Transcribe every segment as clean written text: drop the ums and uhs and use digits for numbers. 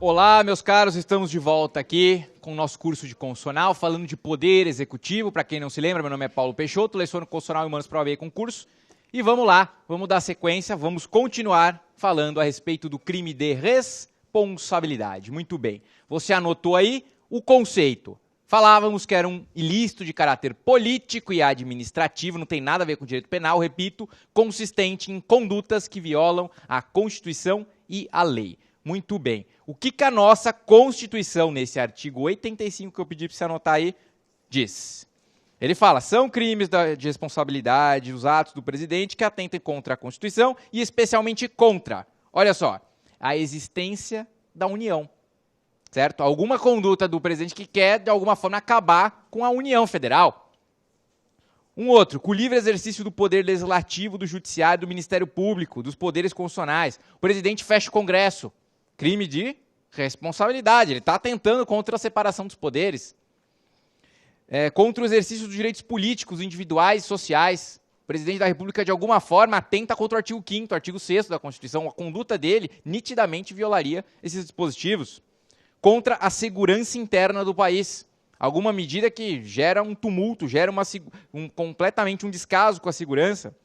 Olá, meus caros, estamos de volta aqui com o nosso curso de Constitucional, falando de poder executivo. Para quem não se lembra, meu nome é Paulo Peixoto, leciono Constitucional e Humanos para a OAB e concurso. E vamos lá, vamos dar sequência, vamos continuar falando a respeito do crime de responsabilidade. Muito bem, você anotou aí o conceito. Falávamos que era um ilícito de caráter político e administrativo, não tem nada a ver com direito penal, repito, consistente em condutas que violam a Constituição e a lei. Muito bem. O que a nossa Constituição, nesse artigo 85 que eu pedi para você anotar aí, diz? Ele fala, são crimes de responsabilidade os atos do presidente que atentem contra a Constituição e especialmente contra, olha só, a existência da União. Certo? Alguma conduta do presidente que quer, de alguma forma, acabar com a União Federal. Um outro, com o livre exercício do poder legislativo, do judiciário, do Ministério Público, dos poderes constitucionais. O presidente fecha o Congresso. Crime de responsabilidade. Ele está atentando contra a separação dos poderes. Contra o exercício dos direitos políticos, individuais e sociais. O presidente da República, de alguma forma, atenta contra o artigo 5º, artigo 6º da Constituição. A conduta dele, nitidamente, violaria esses dispositivos. Contra a segurança interna do país. Alguma medida que gera um tumulto, gera completamente um descaso com a segurança.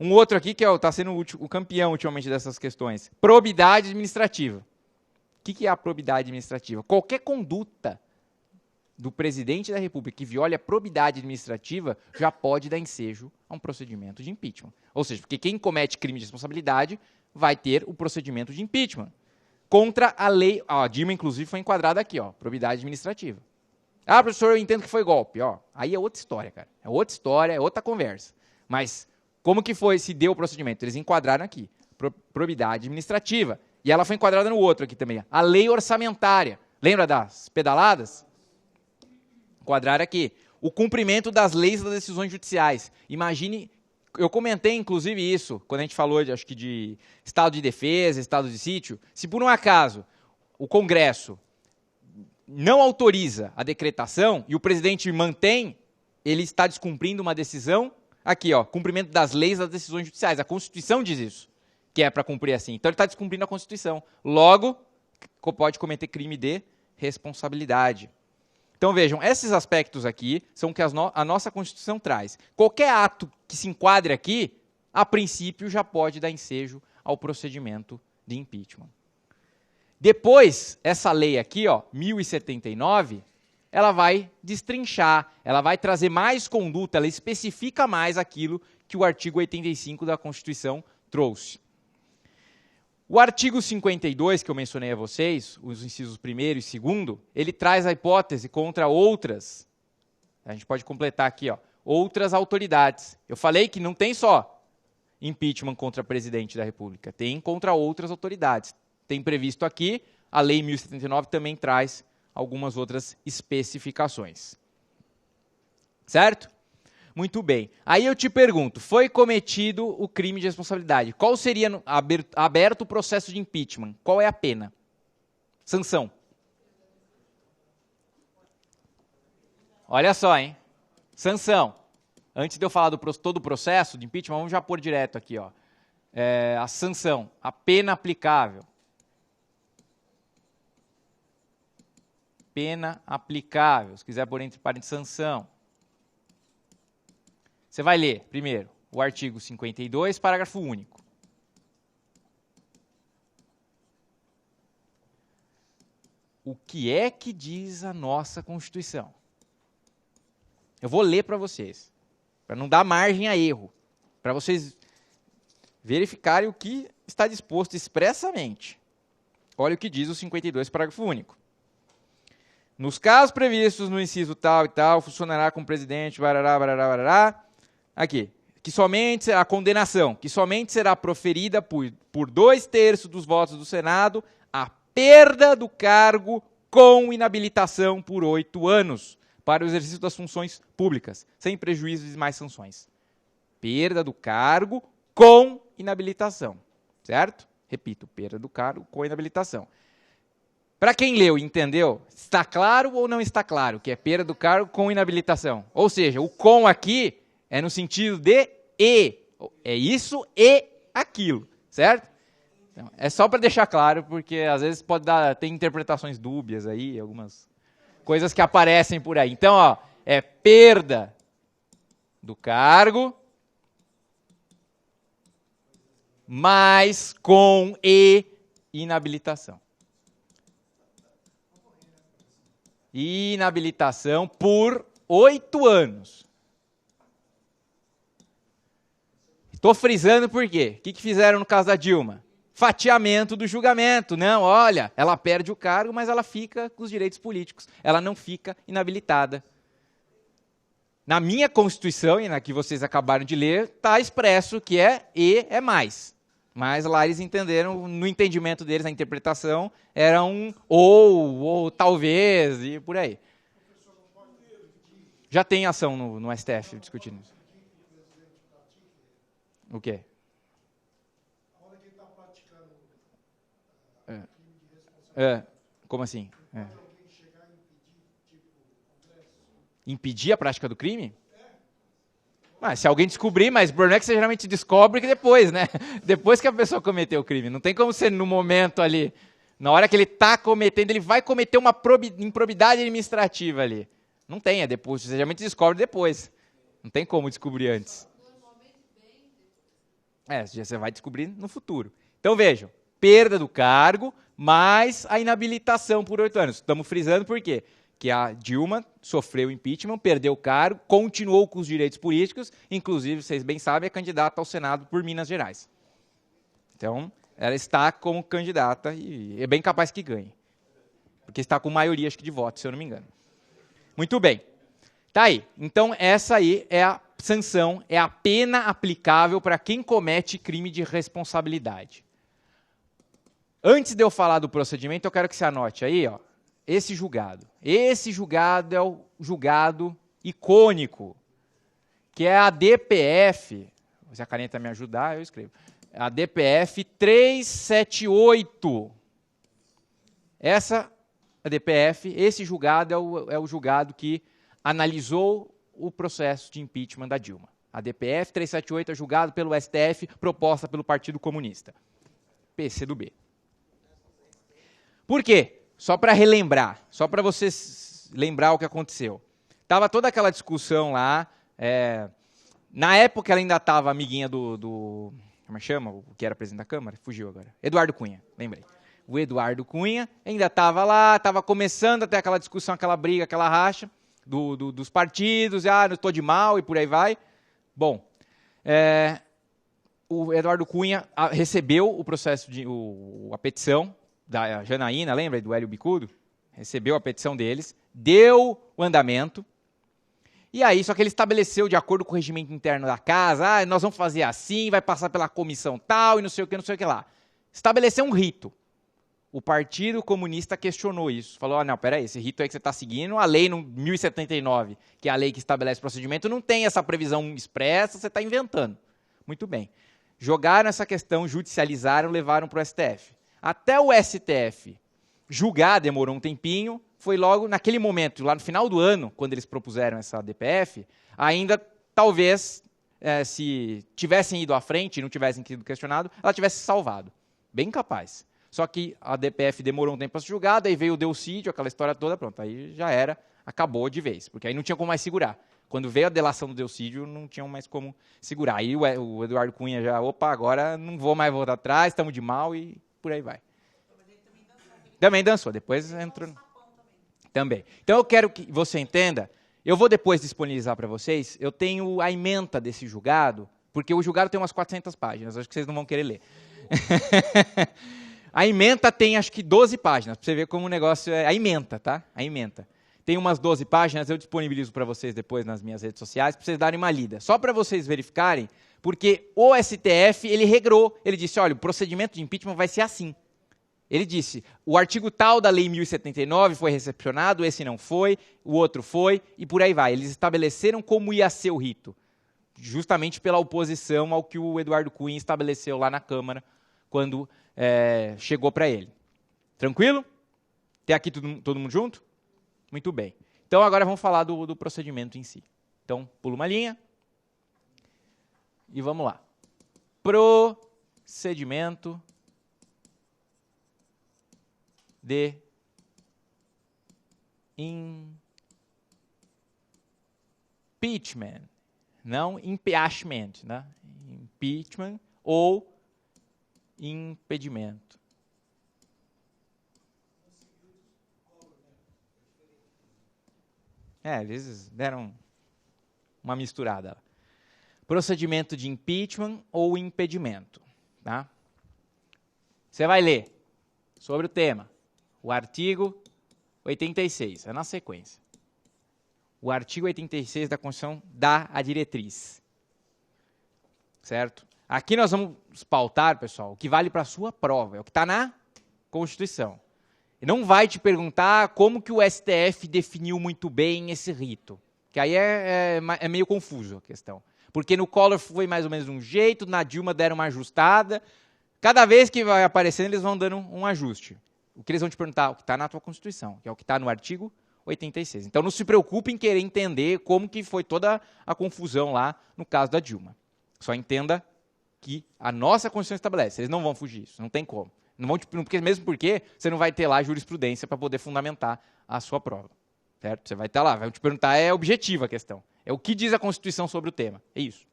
Um outro aqui que está sendo o campeão ultimamente dessas questões. Probidade administrativa. O que é a probidade administrativa? Qualquer conduta do presidente da República que viole a probidade administrativa já pode dar ensejo a um procedimento de impeachment. Ou seja, porque quem comete crime de responsabilidade vai ter o procedimento de impeachment. Contra a lei, a Dilma inclusive foi enquadrada aqui, probidade administrativa. Ah, professor, eu entendo que foi golpe, aí é outra história, cara. É outra história, é outra conversa. Mas como que se deu o procedimento? Eles enquadraram aqui, probidade administrativa. E ela foi enquadrada no outro aqui também, a lei orçamentária. Lembra das pedaladas? Enquadraram aqui. O cumprimento das leis e das decisões judiciais. Imagine, eu comentei inclusive isso, quando a gente falou, acho que de estado de defesa, estado de sítio. Se por um acaso o Congresso não autoriza a decretação e o presidente mantém, ele está descumprindo uma decisão. Aqui, cumprimento das leis e das decisões judiciais. A Constituição diz isso, que é para cumprir assim. Então ele está descumprindo a Constituição. Logo, pode cometer crime de responsabilidade. Então vejam, esses aspectos aqui são o que a nossa Constituição traz. Qualquer ato que se enquadre aqui, a princípio já pode dar ensejo ao procedimento de impeachment. Depois, essa lei aqui, 1079, ela vai destrinchar, ela vai trazer mais conduta, ela especifica mais aquilo que o artigo 85 da Constituição trouxe. O artigo 52, que eu mencionei a vocês, os incisos 1º e 2º, ele traz a hipótese contra outras, a gente pode completar aqui, outras autoridades. Eu falei que não tem só impeachment contra presidente da República, tem contra outras autoridades. Tem previsto aqui, a Lei 1079 também traz algumas outras especificações. Certo? Muito bem. Aí eu te pergunto, foi cometido o crime de responsabilidade. Qual seria aberto o processo de impeachment? Qual é a pena? Sanção. Olha só, hein? Sanção. Antes de eu falar todo o processo de impeachment, vamos já pôr direto aqui, a sanção, a pena aplicável. Pena aplicável, se quiser pôr entre parênteses sanção. Você vai ler, primeiro, o artigo 52, parágrafo único. O que é que diz a nossa Constituição? Eu vou ler para vocês, para não dar margem a erro, para vocês verificarem o que está disposto expressamente. Olha o que diz o 52, parágrafo único. Nos casos previstos no inciso tal e tal, funcionará como presidente, barará, barará, barará. Aqui, que somente a condenação, que somente será proferida por 2/3 dos votos do Senado, a perda do cargo com inabilitação por 8 anos para o exercício das funções públicas, sem prejuízo de mais sanções. Perda do cargo com inabilitação, certo? Repito, perda do cargo com inabilitação. Para quem leu e entendeu, está claro ou não está claro que é perda do cargo com inabilitação? Ou seja, o com aqui é no sentido de e. É isso e aquilo, certo? Então, é só para deixar claro, porque às vezes tem interpretações dúbias aí, algumas coisas que aparecem por aí. Então, ó, é perda do cargo, mas com e inabilitação. Inabilitação por 8 anos. Estou frisando por quê? O que fizeram no caso da Dilma? Fatiamento do julgamento. Não, olha, ela perde o cargo, mas ela fica com os direitos políticos. Ela não fica inabilitada. Na minha Constituição, e na que vocês acabaram de ler, está expresso que é e é mais. Mas lá eles entenderam, no entendimento deles, na interpretação, era um ou talvez, e por aí. Já tem ação no STF discutindo isso. O quê? Como assim? Impedir a prática do crime? Se alguém descobrir, mas o problema é que você geralmente descobre que depois, né? Depois que a pessoa cometeu o crime. Não tem como ser no momento ali. Na hora que ele está cometendo, ele vai cometer uma improbidade administrativa ali. Não tem, é depois. Você geralmente descobre depois. Não tem como descobrir antes. Você vai descobrir no futuro. Então vejam, perda do cargo, mais a inabilitação por 8 anos. Estamos frisando por quê? Que a Dilma sofreu impeachment, perdeu o cargo, continuou com os direitos políticos, inclusive, vocês bem sabem, é candidata ao Senado por Minas Gerais. Então, ela está como candidata e é bem capaz que ganhe. Porque está com maioria, acho que, de votos, se eu não me engano. Muito bem. Tá aí. Então, essa aí é a sanção, é a pena aplicável para quem comete crime de responsabilidade. Antes de eu falar do procedimento, eu quero que você anote aí, ó, esse julgado. Esse julgado é o julgado icônico, que é a DPF, se a caneta me ajudar, eu escrevo, a DPF 378. Essa, a DPF, esse julgado é o julgado que analisou o processo de impeachment da Dilma. A DPF 378 é julgado pelo STF, proposta pelo Partido Comunista, PCdoB. Por quê? Só para relembrar, só para vocês lembrar o que aconteceu. Tava toda aquela discussão lá, na época ela ainda estava amiguinha do como chama? O que era presidente da Câmara? Fugiu agora. Eduardo Cunha, lembrei. O Eduardo Cunha ainda estava lá, estava começando até aquela discussão, aquela briga, aquela racha dos partidos, não estou de mal e por aí vai. Bom, o Eduardo Cunha recebeu o processo, a petição da Janaína, lembra, do Hélio Bicudo? Recebeu a petição deles, deu o andamento, e aí, só que ele estabeleceu, de acordo com o regimento interno da casa, nós vamos fazer assim, vai passar pela comissão tal, e não sei o que lá. Estabeleceu um rito. O Partido Comunista questionou isso. Falou, não, peraí, esse rito aí que você está seguindo, a lei no 1079, que é a lei que estabelece o procedimento, não tem essa previsão expressa, você está inventando. Muito bem. Jogaram essa questão, judicializaram, levaram para o STF. Até o STF julgar, demorou um tempinho, foi logo naquele momento, lá no final do ano, quando eles propuseram essa DPF, ainda talvez, se tivessem ido à frente e não tivessem sido questionado, ela tivesse salvado. Bem capaz. Só que a DPF demorou um tempo para ser julgada, aí veio o Delcídio, aquela história toda, pronto, aí já era, acabou de vez, porque aí não tinha como mais segurar. Quando veio a delação do Delcídio, não tinha mais como segurar. Aí o Eduardo Cunha já, agora não vou mais voltar atrás, estamos de mal e por aí vai. Também dançou, depois entrou. Também. Então eu quero que você entenda, eu vou depois disponibilizar para vocês, eu tenho a ementa desse julgado, porque o julgado tem umas 400 páginas, acho que vocês não vão querer ler. A ementa tem acho que 12 páginas, para você ver como o negócio é. A ementa, tá? A ementa. Tem umas 12 páginas, eu disponibilizo para vocês depois nas minhas redes sociais, para vocês darem uma lida. Só para vocês verificarem, porque o STF, ele regrou, ele disse, olha, o procedimento de impeachment vai ser assim. Ele disse, o artigo tal da Lei 1079 foi recepcionado, esse não foi, o outro foi, e por aí vai. Eles estabeleceram como ia ser o rito, justamente pela oposição ao que o Eduardo Cunha estabeleceu lá na Câmara, quando chegou para ele. Tranquilo? Tem aqui todo mundo junto? Muito bem. Então, agora vamos falar do procedimento em si. Então, pula uma linha. E vamos lá. Procedimento de impeachment, não impeachment, né? Impeachment ou impedimento. Eles deram uma misturada. Procedimento de impeachment ou impedimento. Tá? Você vai ler sobre o tema, o artigo 86, é na sequência. O artigo 86 da Constituição dá a diretriz. Certo? Aqui nós vamos pautar, pessoal, o que vale para a sua prova, é o que está na Constituição. E não vai te perguntar como que o STF definiu muito bem esse rito, que aí é meio confuso a questão. Porque no Collor foi mais ou menos de um jeito, na Dilma deram uma ajustada. Cada vez que vai aparecendo, eles vão dando um ajuste. O que eles vão te perguntar? O que está na tua Constituição, que é o que está no artigo 86. Então não se preocupe em querer entender como que foi toda a confusão lá no caso da Dilma. Só entenda que a nossa Constituição estabelece. Eles não vão fugir disso, não tem como. Não vão, mesmo porque você não vai ter lá jurisprudência para poder fundamentar a sua prova. Certo? Você vai estar lá, vai te perguntar, é objetiva a questão. É o que diz a Constituição sobre o tema. É isso.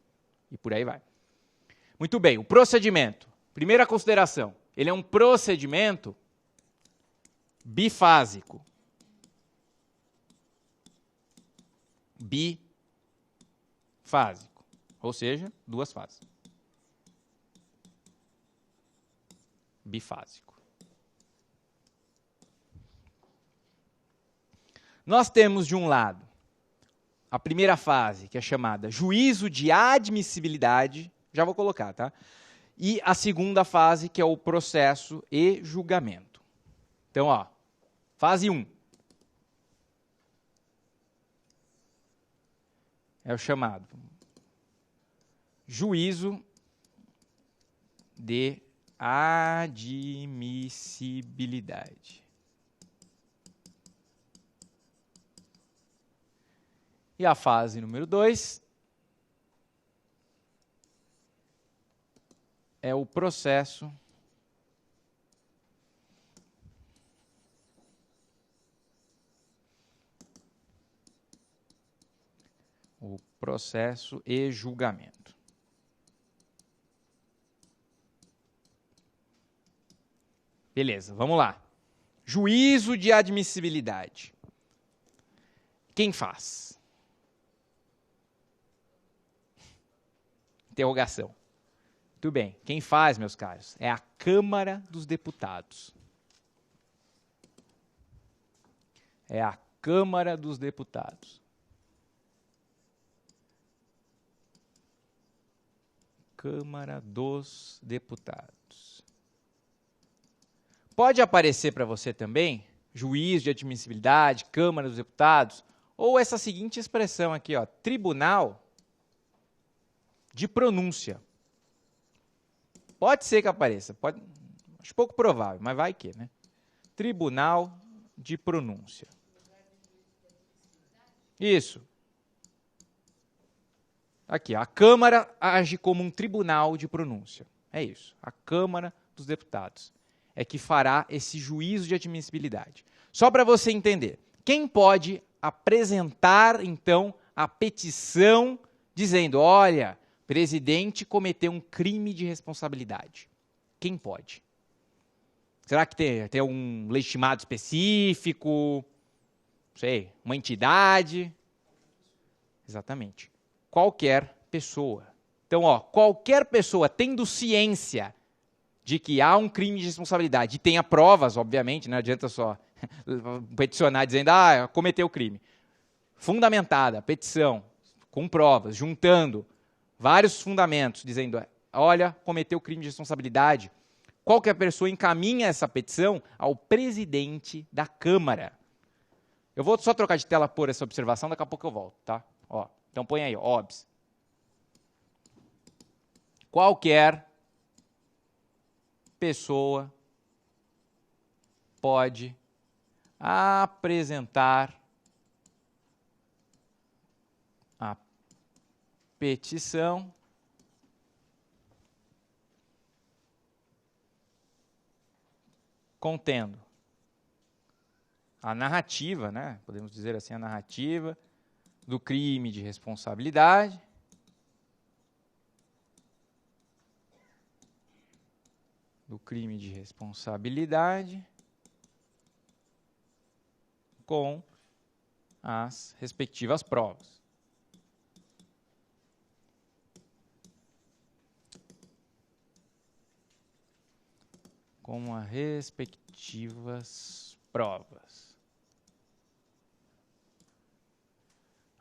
E por aí vai. Muito bem, o procedimento. Primeira consideração. Ele é um procedimento bifásico. Bifásico. Ou seja, duas fases. Bifásico. Nós temos, de um lado, a primeira fase, que é chamada juízo de admissibilidade, já vou colocar, tá? E a segunda fase, que é o processo e julgamento. Então, ó, fase 1. É o chamado juízo de admissibilidade. E a fase número 2 é o processo e julgamento. Beleza, vamos lá. Juízo de admissibilidade. Quem faz? Interrogação. Muito bem. Quem faz, meus caros? É a Câmara dos Deputados. É a Câmara dos Deputados. Câmara dos Deputados. Pode aparecer para você também, juiz de admissibilidade, Câmara dos Deputados, ou essa seguinte expressão aqui, ó, Tribunal de Pronúncia. Pode ser que apareça, acho pouco provável, mas vai que, né? Tribunal de Pronúncia. Isso. Aqui, a Câmara age como um tribunal de pronúncia. É isso. A Câmara dos Deputados é que fará esse juízo de admissibilidade. Só para você entender, quem pode apresentar, então, a petição dizendo, olha, presidente cometeu um crime de responsabilidade? Quem pode? Será que tem algum legitimado específico? Não sei, uma entidade? Exatamente. Qualquer pessoa. Então, ó, qualquer pessoa tendo ciência de que há um crime de responsabilidade e tenha provas, obviamente, não adianta só peticionar dizendo, cometeu o crime. Fundamentada, petição, com provas, juntando vários fundamentos, dizendo, olha, cometeu crime de responsabilidade. Qualquer pessoa encaminha essa petição ao presidente da Câmara. Eu vou só trocar de tela por essa observação, daqui a pouco eu volto, tá? Ó, então põe aí, OBS. Qualquer pessoa pode apresentar a petição contendo a narrativa, né? Podemos dizer assim, a narrativa do crime de responsabilidade. Do crime de responsabilidade com as respectivas provas. Com as respectivas provas.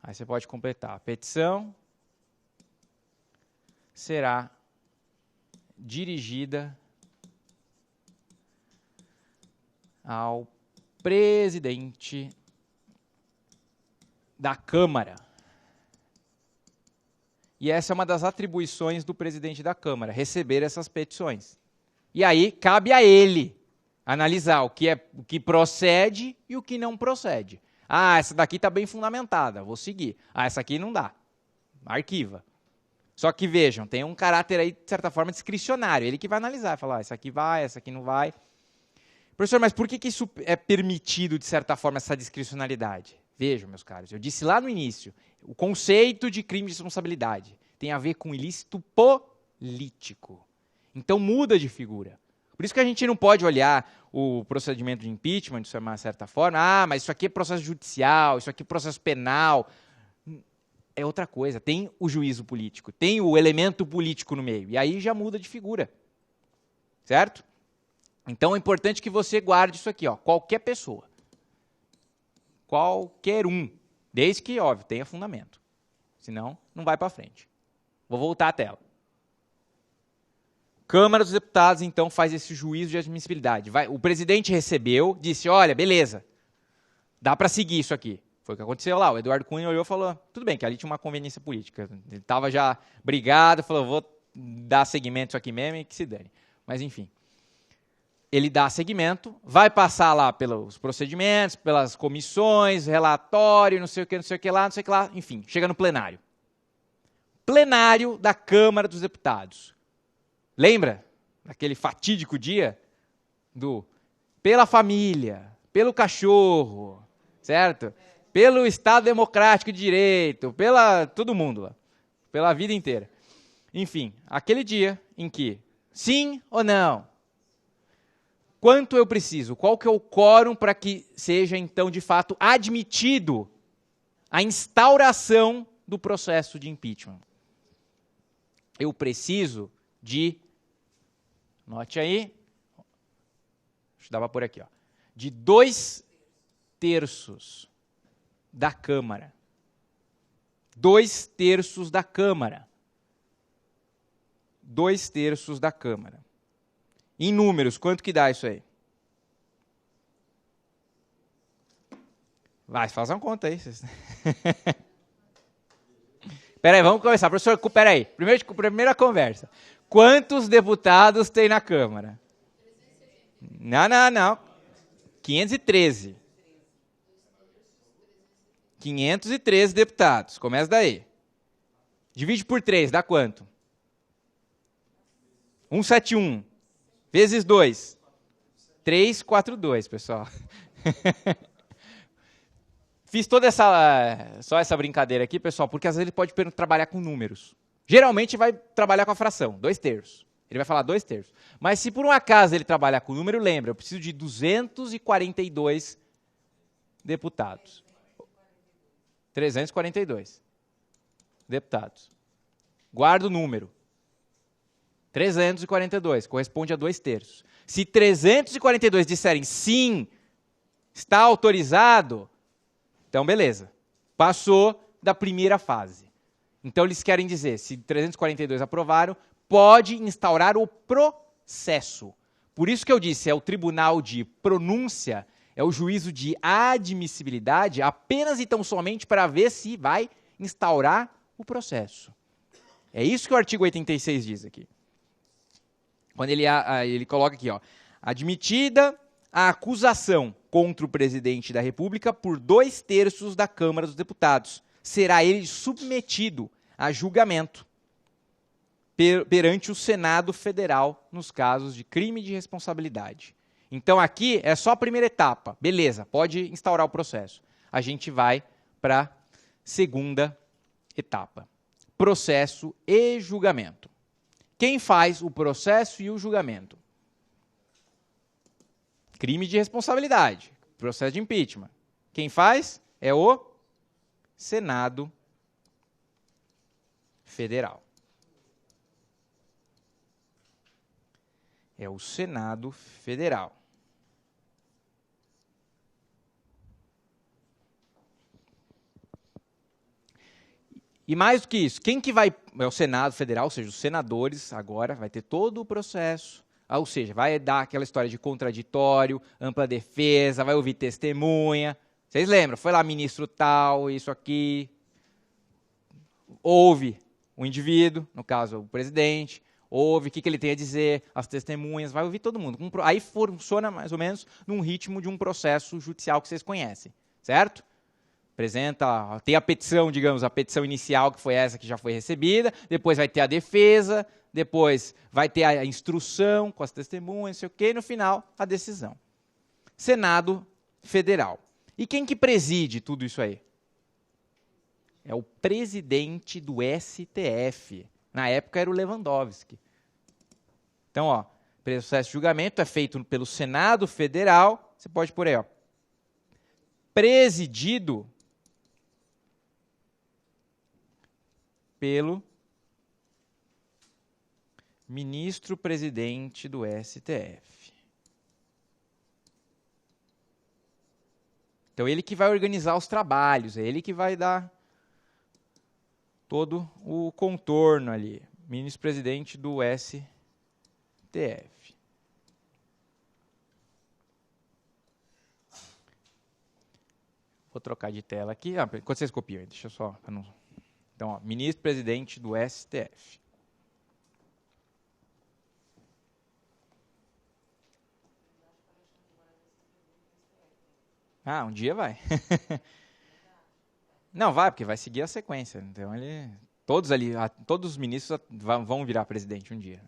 Aí você pode completar. A petição será dirigida ao presidente da Câmara. E essa é uma das atribuições do presidente da Câmara, receber essas petições. E aí cabe a ele analisar o que procede e o que não procede. Ah, essa daqui está bem fundamentada, vou seguir. Ah, essa aqui não dá, arquiva. Só que vejam, tem um caráter aí, de certa forma, discricionário. Ele que vai analisar, falar, essa aqui vai, essa aqui não vai. Professor, mas por que isso é permitido, de certa forma, essa discricionalidade? Vejam, meus caros, eu disse lá no início, o conceito de crime de responsabilidade tem a ver com ilícito político. Então muda de figura. Por isso que a gente não pode olhar o procedimento de impeachment, de uma certa forma, mas isso aqui é processo judicial, isso aqui é processo penal. É outra coisa, tem o juízo político, tem o elemento político no meio, e aí já muda de figura. Certo? Então é importante que você guarde isso aqui, ó, qualquer pessoa. Qualquer um, desde que, óbvio, tenha fundamento. Senão, não vai para frente. Vou voltar à tela. Câmara dos Deputados, então, faz esse juízo de admissibilidade. O presidente recebeu, disse, olha, beleza, dá para seguir isso aqui. Foi o que aconteceu lá, o Eduardo Cunha olhou e falou, tudo bem, que ali tinha uma conveniência política. Ele estava já brigado, falou, vou dar seguimento isso aqui mesmo e que se dane. Mas, enfim. Ele dá seguimento, vai passar lá pelos procedimentos, pelas comissões, relatório, não sei o que lá, enfim, chega no plenário. Plenário da Câmara dos Deputados. Lembra daquele fatídico dia do pela família, pelo cachorro, certo? Pelo Estado Democrático de Direito, pela todo mundo lá, pela vida inteira. Enfim, aquele dia em que, sim ou não? Quanto eu preciso? Qual que é o quórum para que seja, então, de fato, admitido a instauração do processo de impeachment? Eu preciso de, note aí, deixa eu dar por aqui, ó, de 2/3 da Câmara. 2/3 da Câmara. 2/3 da Câmara. Em números, quanto que dá isso aí? Vai, faz uma conta aí. Peraí, vamos começar. Professor, peraí. Primeira conversa. Quantos deputados tem na Câmara? Não. 513. 513 deputados. Começa daí. Divide por 3, dá quanto? 171. Vezes 2. 342, pessoal. Fiz toda só essa brincadeira aqui, pessoal, porque às vezes ele pode trabalhar com números. Geralmente vai trabalhar com a fração, 2/3. Ele vai falar 2/3. Mas se por um acaso ele trabalhar com número, lembra, eu preciso de 242 deputados. 342 deputados. Guarda o número. 342, corresponde a 2/3. Se 342 disserem sim, está autorizado, então beleza, passou da primeira fase. Então eles querem dizer, se 342 aprovaram, pode instaurar o processo. Por isso que eu disse, é o tribunal de pronúncia, é o juízo de admissibilidade, apenas e tão somente para ver se vai instaurar o processo. É isso que o artigo 86 diz aqui. Quando ele coloca aqui, ó, admitida a acusação contra o presidente da República por 2/3 da Câmara dos Deputados, será ele submetido a julgamento perante o Senado Federal nos casos de crime de responsabilidade. Então aqui é só a primeira etapa. Beleza, pode instaurar o processo. A gente vai para a segunda etapa. Processo e julgamento. Quem faz o processo e o julgamento? Crime de responsabilidade. Processo de impeachment. Quem faz é o Senado Federal. É o Senado Federal. E mais do que isso, quem que vai... É o Senado Federal, ou seja, os senadores agora vai ter todo o processo, ou seja, vai dar aquela história de contraditório, ampla defesa, vai ouvir testemunha. Vocês lembram? Foi lá ministro tal, isso aqui. Ouve o indivíduo, no caso o presidente, ouve o que ele tem a dizer, as testemunhas, vai ouvir todo mundo. Aí funciona mais ou menos num ritmo de um processo judicial que vocês conhecem, certo? Apresenta, tem a petição, digamos, a petição inicial, que foi essa que já foi recebida, depois vai ter a defesa, depois vai ter a instrução com as testemunhas, não sei o quê, e no final, a decisão. Senado Federal. E quem que preside tudo isso aí? É o presidente do STF. Na época era o Lewandowski. Então, ó, processo de julgamento é feito pelo Senado Federal, você pode pôr aí, ó, presidido pelo ministro-presidente do STF. Então, ele que vai organizar os trabalhos, é ele que vai dar todo o contorno ali. Ministro-presidente do STF. Vou trocar de tela aqui. Enquanto vocês copiam, deixa eu só... Então, ó, ministro-presidente do STF. Ah, um dia vai. Não, vai, porque vai seguir a sequência. Então, todos os ministros vão virar presidente um dia.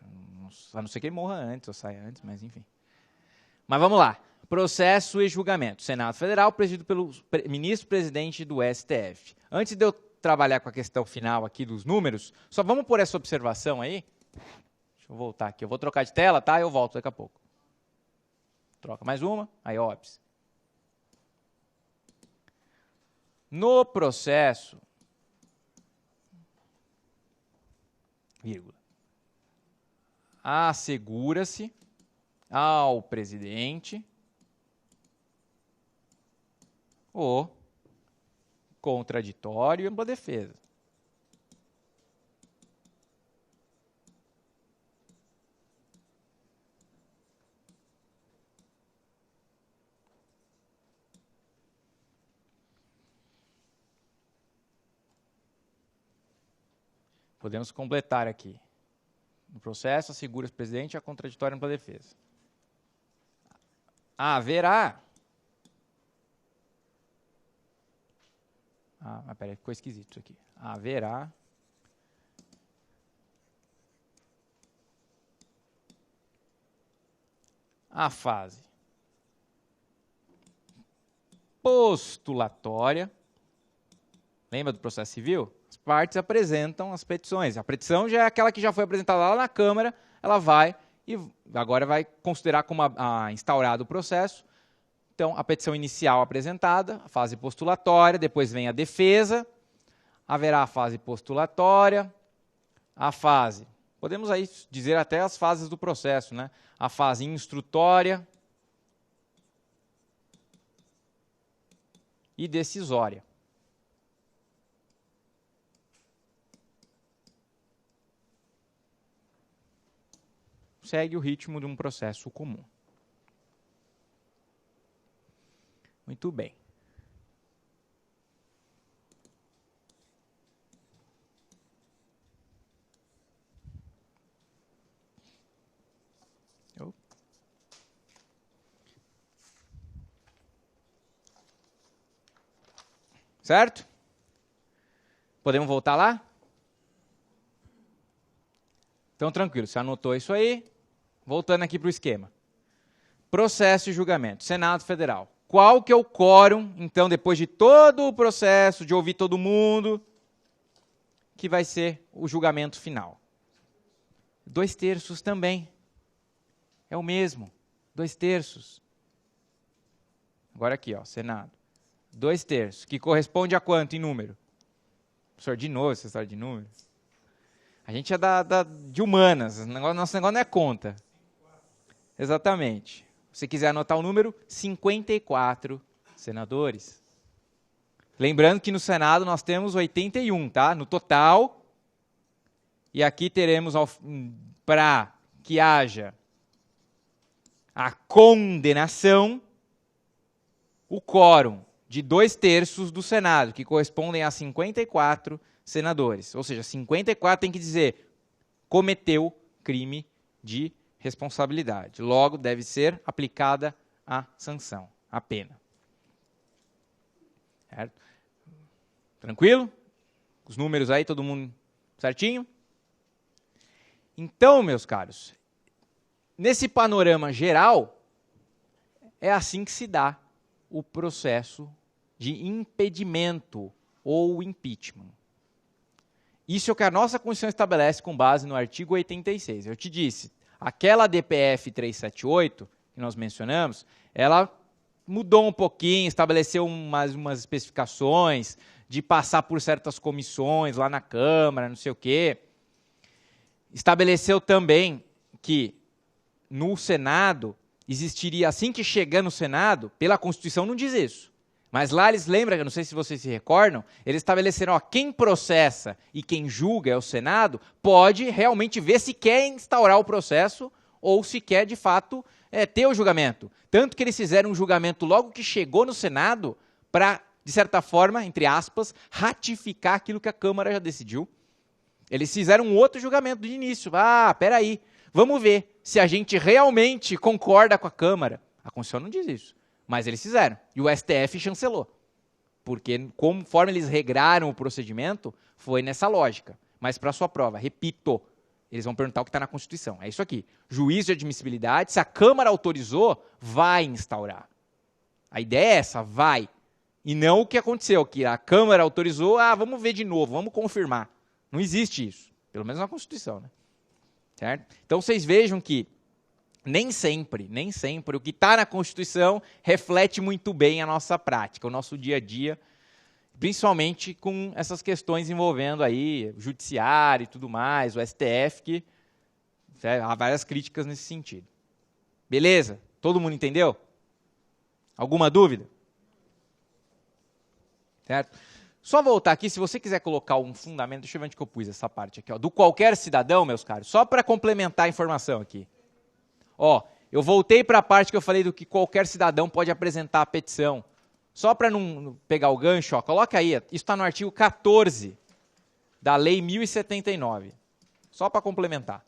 A não ser que ele morra antes ou saia antes, mas enfim. Mas vamos lá. Processo e julgamento. Senado Federal, presidido pelo ministro-presidente do STF. Antes de eu trabalhar com a questão final aqui dos números, só vamos pôr essa observação aí. Deixa eu voltar aqui. Eu vou trocar de tela, tá? Eu volto daqui a pouco. Troca mais uma. Aí, óbvio. No processo, vírgula, assegura-se ao presidente o contraditório e ampla defesa. Podemos completar aqui. No processo, assegura-se ao presidente a contraditória e ampla defesa. Haverá... mas peraí, ficou esquisito isso aqui. Haverá a fase postulatória. Lembra do processo civil? As partes apresentam as petições. A petição já é aquela que já foi apresentada lá na Câmara, ela vai e agora vai considerar como instaurado o processo. Então, a petição inicial apresentada, a fase postulatória, depois vem a defesa, haverá a fase postulatória, a fase, podemos aí dizer até as fases do processo, né? A fase instrutória e decisória. Segue o ritmo de um processo comum. Muito bem. Certo? Podemos voltar lá? Então, tranquilo, você anotou isso aí. Voltando aqui para o esquema. Processo e julgamento. Senado Federal. Qual que é o quórum, então, depois de todo o processo, de ouvir todo mundo, que vai ser o julgamento final? 2/3 também. É o mesmo. 2/3. Agora aqui, ó, Senado. 2/3, que corresponde a quanto em número? Professor, de novo essa história de número. A gente é de humanas, nosso negócio não é conta. Exatamente. Se você quiser anotar o número, 54 senadores. Lembrando que no Senado nós temos 81, tá? No total. E aqui teremos, para que haja a condenação, o quórum de 2/3 do Senado, que correspondem a 54 senadores. Ou seja, 54 tem que dizer, cometeu crime de responsabilidade. Logo, deve ser aplicada a sanção, a pena. Certo? Tranquilo? Os números aí, todo mundo certinho? Então, meus caros, nesse panorama geral, é assim que se dá o processo de impedimento ou impeachment. Isso é o que a nossa Constituição estabelece com base no artigo 86. Eu te disse, aquela DPF 378, que nós mencionamos, ela mudou um pouquinho, estabeleceu umas especificações de passar por certas comissões lá na Câmara, não sei o quê. Estabeleceu também que no Senado existiria, assim que chegar no Senado, pela Constituição não diz isso, mas lá eles lembram, eu não sei se vocês se recordam, eles estabeleceram, ó, quem processa e quem julga é o Senado, pode realmente ver se quer instaurar o processo ou se quer, de fato, ter o julgamento. Tanto que eles fizeram um julgamento logo que chegou no Senado para, de certa forma, entre aspas, ratificar aquilo que a Câmara já decidiu. Eles fizeram um outro julgamento de início. Ah, peraí, vamos ver se a gente realmente concorda com a Câmara. A Constituição não diz isso, mas eles fizeram. E o STF chancelou, porque conforme eles regraram o procedimento, foi nessa lógica. Mas para a sua prova, repito, eles vão perguntar o que está na Constituição. É isso aqui. Juízo de admissibilidade, se a Câmara autorizou, vai instaurar. A ideia é essa, vai. E não o que aconteceu, que a Câmara autorizou, vamos ver de novo, vamos confirmar. Não existe isso, pelo menos na Constituição, né? Certo? Então vocês vejam que nem sempre o que está na Constituição reflete muito bem a nossa prática, o nosso dia a dia, principalmente com essas questões envolvendo aí o judiciário e tudo mais, o STF, que há várias críticas nesse sentido. Beleza? Todo mundo entendeu? Alguma dúvida? Certo? Só voltar aqui, se você quiser colocar um fundamento, deixa eu ver onde que eu pus essa parte aqui, ó, do qualquer cidadão, meus caros, só para complementar a informação aqui. Ó, eu voltei para a parte que eu falei do que qualquer cidadão pode apresentar a petição. Só para não pegar o gancho, ó, coloca aí, isso está no artigo 14 da Lei 1079. Só para complementar.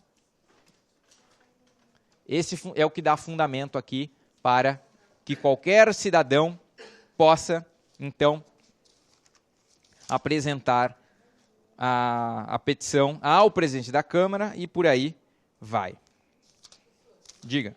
Esse é o que dá fundamento aqui para que qualquer cidadão possa, então, apresentar a petição ao presidente da Câmara e por aí vai. Diga.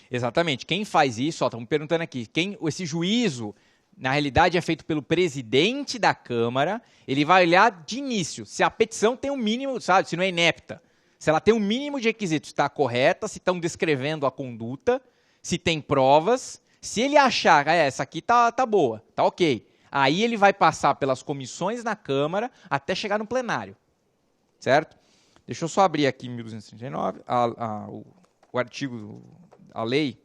Exatamente. Quem faz isso, estão me perguntando aqui, esse juízo, na realidade, é feito pelo presidente da Câmara, ele vai olhar de início se a petição tem um mínimo, sabe, se não é inepta. Se ela tem um mínimo de requisitos, está correta, se estão descrevendo a conduta, se tem provas, se ele achar, essa aqui tá boa, tá ok. Aí ele vai passar pelas comissões na Câmara até chegar no plenário, certo? Deixa eu só abrir aqui 1239, o artigo, a lei.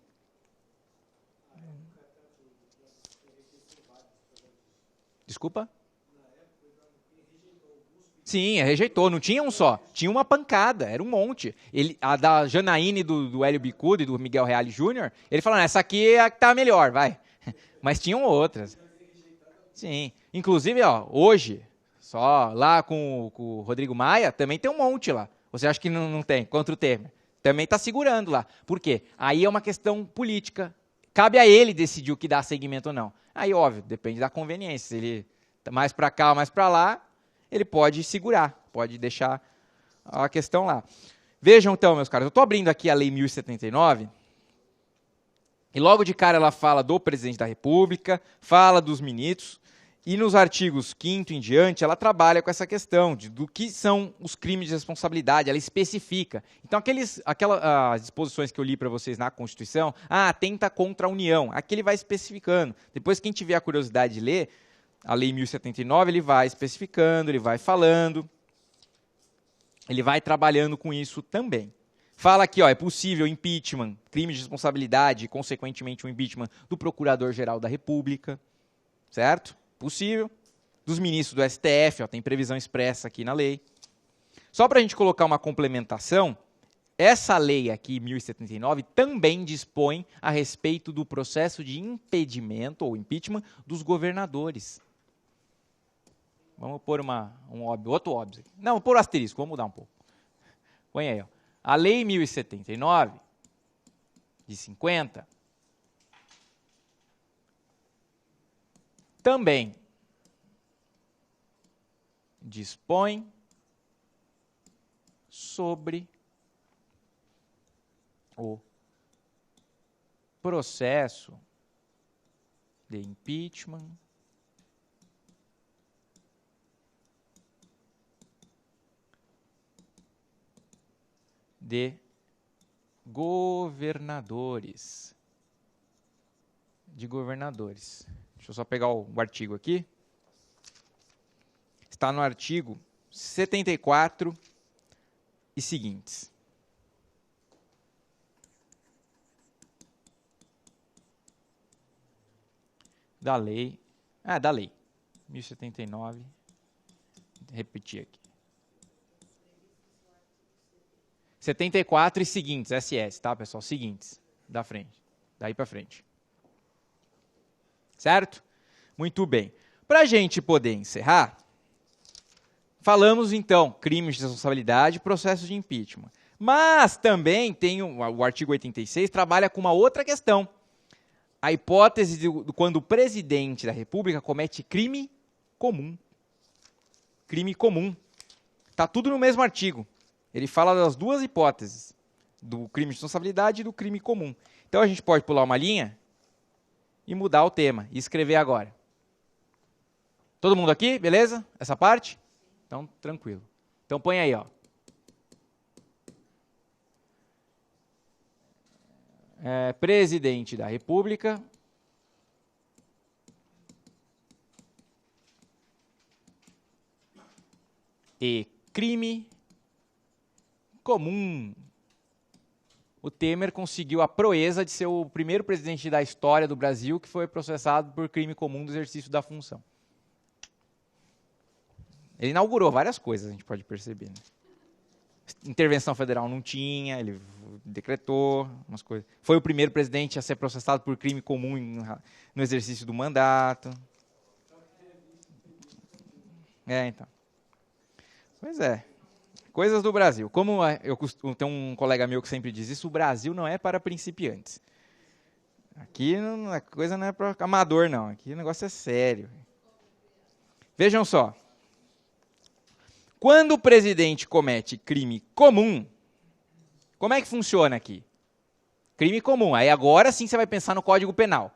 Desculpa? Sim, rejeitou. Não tinha um só. Tinha uma pancada. Era um monte. A da Janaíne, do Hélio Bicudo e do Miguel Reale Júnior, ele falou, essa aqui é a que está melhor, vai. Mas tinham outras. Sim. Inclusive, ó, hoje, só lá com o Rodrigo Maia, também tem um monte lá. Você acha que não tem? Contra o Temer. Também está segurando lá. Por quê? Aí é uma questão política. Cabe a ele decidir o que dá seguimento ou não. Aí, óbvio, depende da conveniência. Se ele mais para cá ou mais para lá, ele pode segurar, pode deixar a questão lá. Vejam então, meus caros, eu estou abrindo aqui a Lei 1079, e logo de cara ela fala do presidente da República, fala dos ministros, e nos artigos 5º em diante, ela trabalha com essa questão do que são os crimes de responsabilidade, ela especifica. Então, aquelas disposições que eu li para vocês na Constituição, atenta contra a União, aqui ele vai especificando. Depois, quem tiver a curiosidade de ler, a Lei 1079, ele vai especificando, ele vai falando, ele vai trabalhando com isso também. Fala aqui, ó, é possível impeachment, crime de responsabilidade e, consequentemente, o impeachment do Procurador-Geral da República, certo? Possível. Dos ministros do STF, ó, tem previsão expressa aqui na lei. Só para a gente colocar uma complementação, essa lei aqui, 1079, também dispõe a respeito do processo de impedimento ou impeachment dos governadores. Vamos pôr outro óbvio. Não, vou pôr asterisco, vamos mudar um pouco. Põe aí, ó. A lei 1079, de 50, também dispõe sobre o processo de impeachment de governadores. Deixa eu só pegar o artigo aqui. Está no artigo 74 e seguintes. Da lei 1079. Repetir aqui. 74 e seguintes, SS, tá, pessoal? Seguintes, da frente, daí para frente. Certo? Muito bem. Para a gente poder encerrar, falamos, então, crimes de responsabilidade e processo de impeachment. Mas também tem o artigo 86, trabalha com uma outra questão. A hipótese de quando o presidente da República comete crime comum. Crime comum. Está tudo no mesmo artigo. Ele fala das duas hipóteses, do crime de responsabilidade e do crime comum. Então, a gente pode pular uma linha e mudar o tema, e escrever agora. Todo mundo aqui, beleza? Essa parte? Então, tranquilo. Então, põe aí, ó. Presidente da República e crime comum. O Temer conseguiu a proeza de ser o primeiro presidente da história do Brasil que foi processado por crime comum do exercício da função. Ele inaugurou várias coisas, a gente pode perceber, né? Intervenção federal não tinha, ele decretou umas coisas. Foi o primeiro presidente a ser processado por crime comum no exercício do mandato. Então. Pois é. Coisas do Brasil. Como tem um colega meu que sempre diz isso, o Brasil não é para principiantes. Aqui a coisa não é para amador, não. Aqui o negócio é sério. Vejam só. Quando o presidente comete crime comum, como é que funciona aqui? Crime comum. Aí agora sim você vai pensar no Código Penal.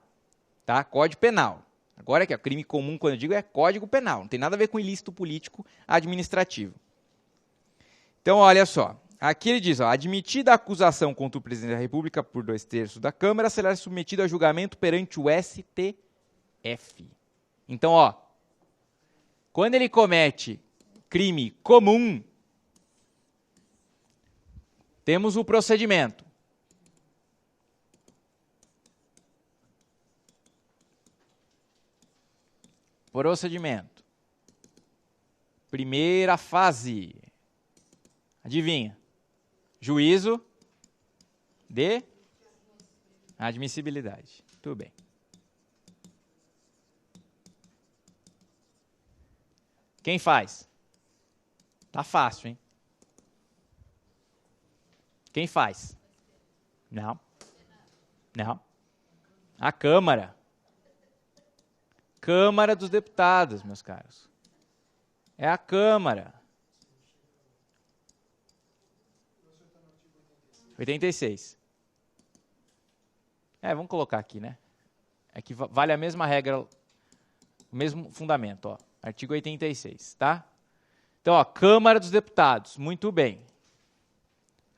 Tá? Código Penal. Agora aqui, ó, crime comum, quando eu digo, é Código Penal. Não tem nada a ver com ilícito político administrativo. Então, olha só. Aqui ele diz, ó, admitida a acusação contra o presidente da República por 2/3 da Câmara, será submetido a julgamento perante o STF. Então, ó, quando ele comete crime comum, temos o procedimento. Procedimento. Primeira fase. Adivinha? Juízo de admissibilidade. Tudo bem. Quem faz? Tá fácil, hein? Quem faz? Não. Não. A Câmara. Câmara dos Deputados, meus caros. É a Câmara. 86. Vamos colocar aqui, né? É que vale a mesma regra, o mesmo fundamento, ó. Artigo 86, tá? Então, ó, Câmara dos Deputados, muito bem.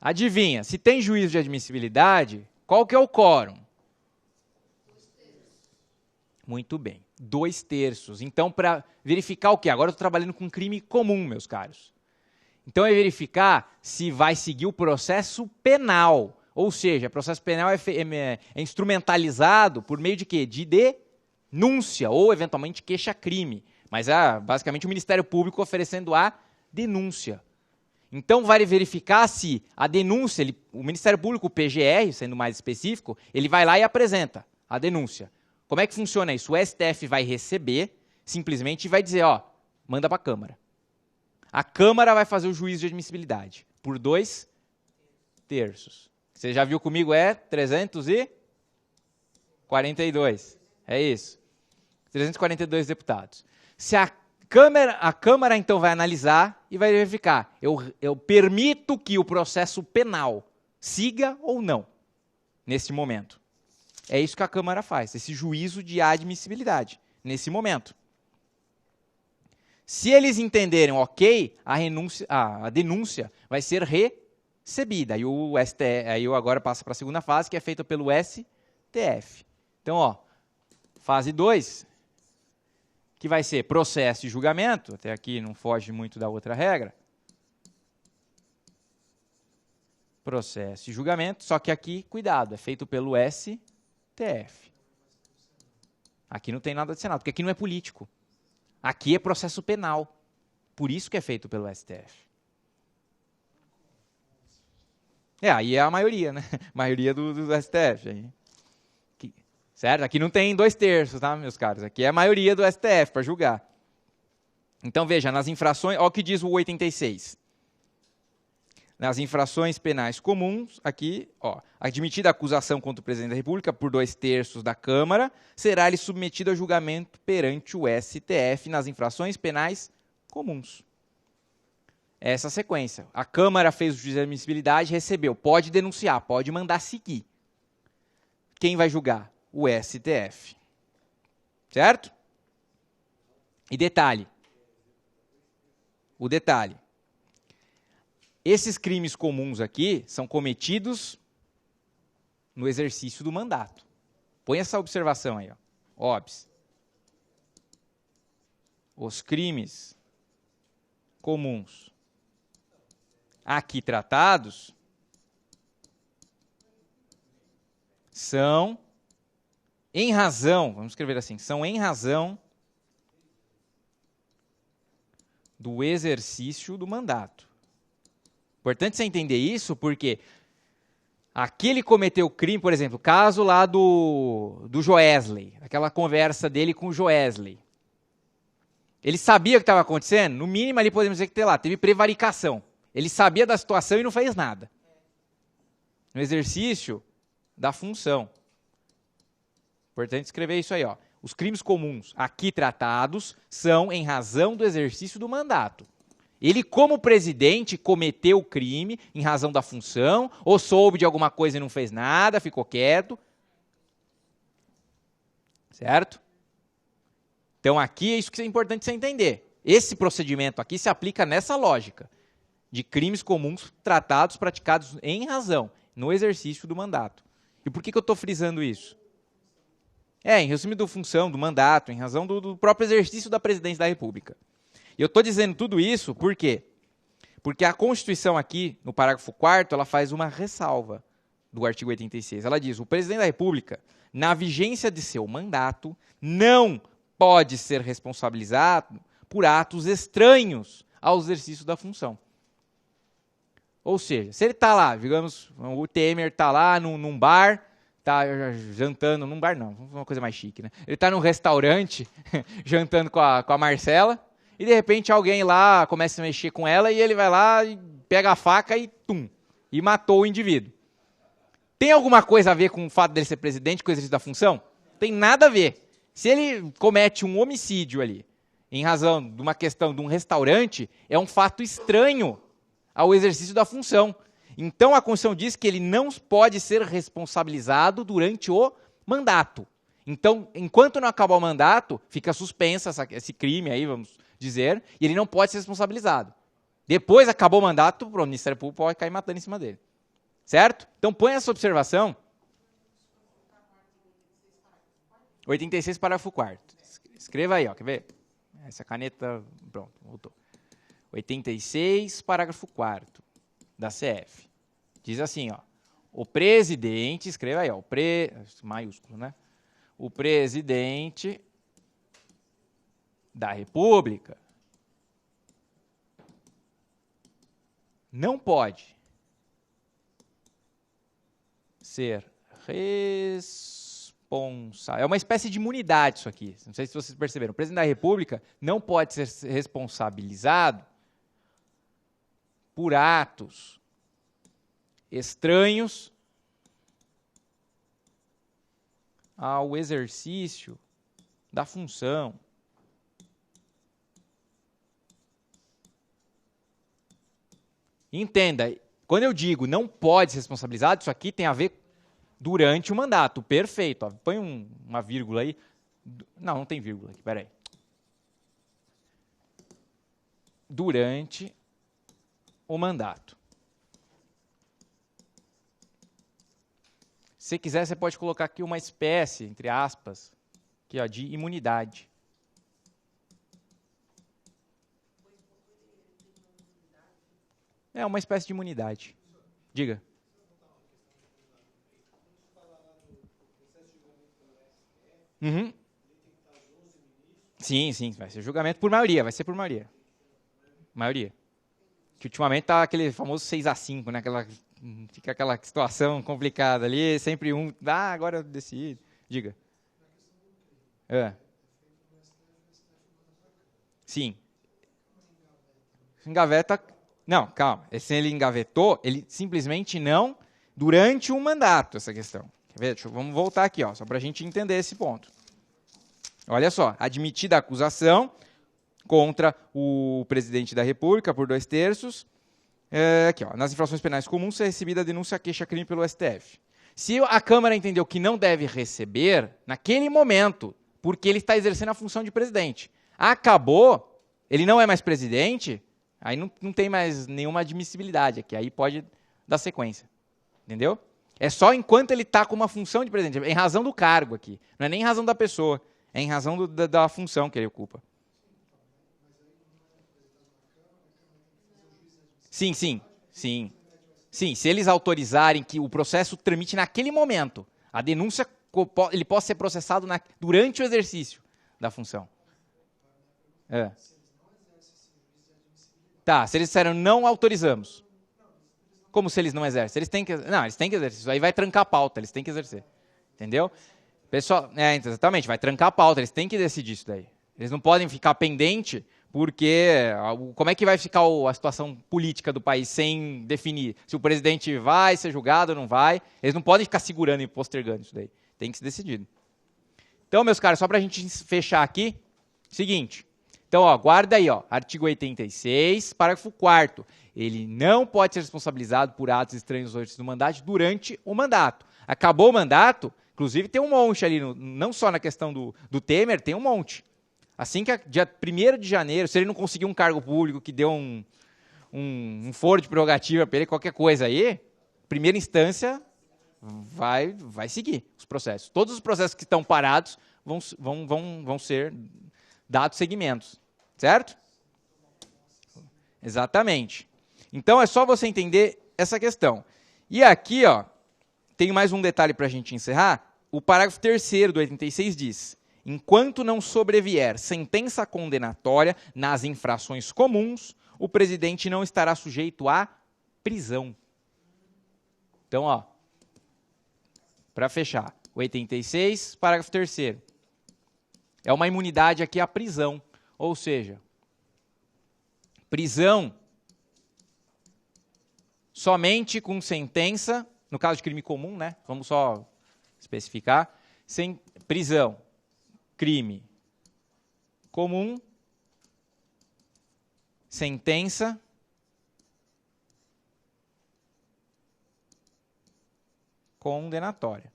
Adivinha, se tem juízo de admissibilidade, qual que é o quórum? 2/3. Muito bem, 2/3. Então, para verificar o quê? Agora eu estou trabalhando com crime comum, meus caros. Então, é verificar se vai seguir o processo penal. Ou seja, o processo penal é instrumentalizado por meio de quê? De denúncia ou, eventualmente, queixa-crime. Mas é basicamente o Ministério Público oferecendo a denúncia. Então, vai verificar se a denúncia, o Ministério Público, o PGR, sendo mais específico, ele vai lá e apresenta a denúncia. Como é que funciona isso? O STF vai receber, simplesmente, e vai dizer, ó, manda para a Câmara. A Câmara vai fazer o juízo de admissibilidade por 2/3. Você já viu comigo, 342. É isso. 342 deputados. Se a Câmara, então, vai analisar e vai verificar. Eu permito que o processo penal siga ou não, nesse momento. É isso que a Câmara faz, esse juízo de admissibilidade, nesse momento. Se eles entenderem ok, a denúncia vai ser recebida. Aí o STF, aí eu agora passo para a segunda fase, que é feita pelo STF. Então, ó, fase 2, que vai ser processo e julgamento, até aqui não foge muito da outra regra. Processo e julgamento, só que aqui, cuidado, é feito pelo STF. Aqui não tem nada de Senado, porque aqui não é político. Aqui é processo penal. Por isso que é feito pelo STF. Aí é a maioria, né? A maioria do STF. Aí. Certo? Aqui não tem 2/3, tá, meus caros? Aqui é a maioria do STF para julgar. Então, veja, nas infrações, olha o que diz o 86. Nas infrações penais comuns, aqui, ó, admitida a acusação contra o presidente da República por 2/3 da Câmara, será ele submetido a julgamento perante o STF nas infrações penais comuns. Essa sequência. A Câmara fez o juízo de admissibilidade, recebeu, pode denunciar, pode mandar seguir. Quem vai julgar? O STF. Certo? E detalhe. O detalhe. Esses crimes comuns aqui são cometidos no exercício do mandato. Põe essa observação aí, ó. Óbvio. Os crimes comuns aqui tratados são em razão, vamos escrever assim, são em razão do exercício do mandato. Importante você entender isso, porque aquele cometeu crime, por exemplo, o caso lá do Joesley, aquela conversa dele com o Joesley. Ele sabia o que estava acontecendo? No mínimo, ali podemos dizer que teve prevaricação. Ele sabia da situação e não fez nada. No exercício da função. Importante escrever isso aí, ó. Os crimes comuns aqui tratados são em razão do exercício do mandato. Ele, como presidente, cometeu o crime em razão da função, ou soube de alguma coisa e não fez nada, ficou quieto. Certo? Então, aqui é isso que é importante você entender. Esse procedimento aqui se aplica nessa lógica de crimes comuns tratados, praticados em razão, no exercício do mandato. E por que eu estou frisando isso? Em resumo da função, do mandato, em razão do próprio exercício da presidência da República. E eu estou dizendo tudo isso por quê? Porque a Constituição aqui, no parágrafo 4º, ela faz uma ressalva do artigo 86. Ela diz, o presidente da República, na vigência de seu mandato, não pode ser responsabilizado por atos estranhos ao exercício da função. Ou seja, se ele está lá, digamos, o Temer está lá num bar, está jantando, num bar não, uma coisa mais chique, né? Ele está num restaurante, jantando com a Marcela, e de repente alguém lá começa a mexer com ela, e ele vai lá, e pega a faca e matou o indivíduo. Tem alguma coisa a ver com o fato dele ser presidente, com o exercício da função? Tem nada a ver. Se ele comete um homicídio ali, em razão de uma questão de um restaurante, é um fato estranho ao exercício da função. Então, a Constituição diz que ele não pode ser responsabilizado durante o mandato. Então, enquanto não acabar o mandato, fica suspensa esse crime aí, vamos dizer, e ele não pode ser responsabilizado. Depois, acabou o mandato, o Ministério Público pode cair matando em cima dele. Certo? Então, põe essa observação. 86, parágrafo 4º. Escreva aí, ó, quer ver? Essa caneta, pronto, voltou. 86, parágrafo 4º da CF. Diz assim, ó, o presidente, escreva aí, ó, maiúsculo, né? O presidente da República não pode ser responsável. É uma espécie de imunidade isso aqui. Não sei se vocês perceberam. O presidente da República não pode ser responsabilizado por atos estranhos ao exercício da função. Entenda, quando eu digo não pode ser responsabilizado, isso aqui tem a ver durante o mandato. Perfeito. Ó, põe uma vírgula aí. Não, não tem vírgula aqui, peraí. Durante o mandato. Se quiser, você pode colocar aqui uma espécie, entre aspas, aqui, ó, de imunidade. É uma espécie de imunidade. Diga. Uhum. Sim, sim, vai ser julgamento por maioria, vai ser por maioria. Maioria. Que ultimamente tá aquele famoso 6-5, né? Fica aquela situação complicada ali, sempre agora eu decido. Diga. Sim. Engaveta. Não, calma. Se ele engavetou, ele simplesmente não, durante um mandato, essa questão. Quer ver? Vamos voltar aqui, ó, só para a gente entender esse ponto. Olha só, admitida a acusação contra o presidente da República por 2/3, aqui, ó, nas infrações penais comuns, é recebida a denúncia queixa-crime pelo STF. Se a Câmara entendeu que não deve receber, naquele momento, porque ele está exercendo a função de presidente, acabou, ele não é mais presidente, aí não tem mais nenhuma admissibilidade aqui, aí pode dar sequência. Entendeu? É só enquanto ele está com uma função de presidente, em razão do cargo aqui, não é nem em razão da pessoa, é em razão da função que ele ocupa. Sim, sim, sim. Sim, se eles autorizarem que o processo tramite naquele momento, a denúncia, ele possa ser processado durante o exercício da função. Tá, se eles disseram não autorizamos. Como se eles não exercem? Eles têm que exercer. Isso aí vai trancar a pauta, eles têm que exercer. Entendeu? Pessoal, exatamente, vai trancar a pauta, eles têm que decidir isso daí. Eles não podem ficar pendente, porque como é que vai ficar a situação política do país sem definir se o presidente vai ser julgado ou não vai? Eles não podem ficar segurando e postergando isso daí. Tem que ser decidido. Então, meus caras, só para a gente fechar aqui, seguinte. Então, ó, guarda aí, ó, artigo 86, parágrafo 4º. Ele não pode ser responsabilizado por atos estranhos ao exercício do mandato durante o mandato. Acabou o mandato, inclusive tem um monte ali, não só na questão do Temer, tem um monte. Assim que dia 1º de janeiro, se ele não conseguir um cargo público que deu um foro de prerrogativa para ele, qualquer coisa aí, primeira instância vai seguir os processos. Todos os processos que estão parados vão ser dados segmentos, certo? Exatamente. Então é só você entender essa questão. E aqui, ó, tem mais um detalhe para a gente encerrar. O parágrafo 3º do 86 diz: enquanto não sobrevier sentença condenatória nas infrações comuns, o presidente não estará sujeito à prisão. Então, ó, para fechar, 86, parágrafo 3º. É uma imunidade aqui à prisão. Ou seja, prisão somente com sentença, no caso de crime comum, né? Vamos só especificar, sem prisão crime comum, sentença condenatória.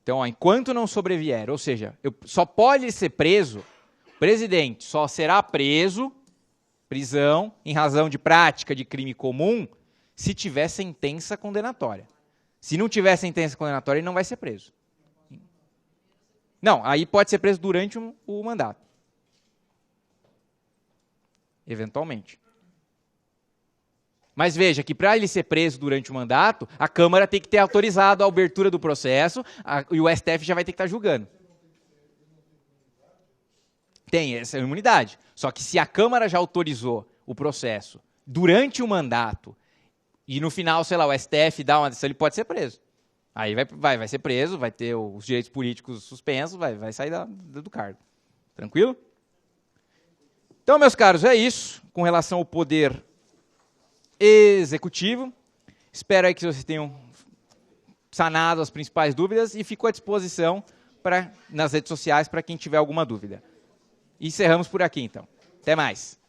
Então, ó, enquanto não sobrevier, ou seja, só pode ser preso, o presidente só será preso, prisão, em razão de prática de crime comum, se tiver sentença condenatória. Se não tiver sentença condenatória, ele não vai ser preso. Não, aí pode ser preso durante o mandato. Eventualmente. Mas veja que para ele ser preso durante o mandato, a Câmara tem que ter autorizado a abertura do processo e o STF já vai ter que estar julgando. Tem essa imunidade. Só que se a Câmara já autorizou o processo durante o mandato e no final, sei lá, o STF dá uma decisão, ele pode ser preso. Aí vai ser preso, vai ter os direitos políticos suspensos, vai sair do cargo. Tranquilo? Então, meus caros, é isso com relação ao poder executivo. Espero aí que vocês tenham sanado as principais dúvidas e fico à disposição nas redes sociais para quem tiver alguma dúvida. E encerramos por aqui, então. Até mais.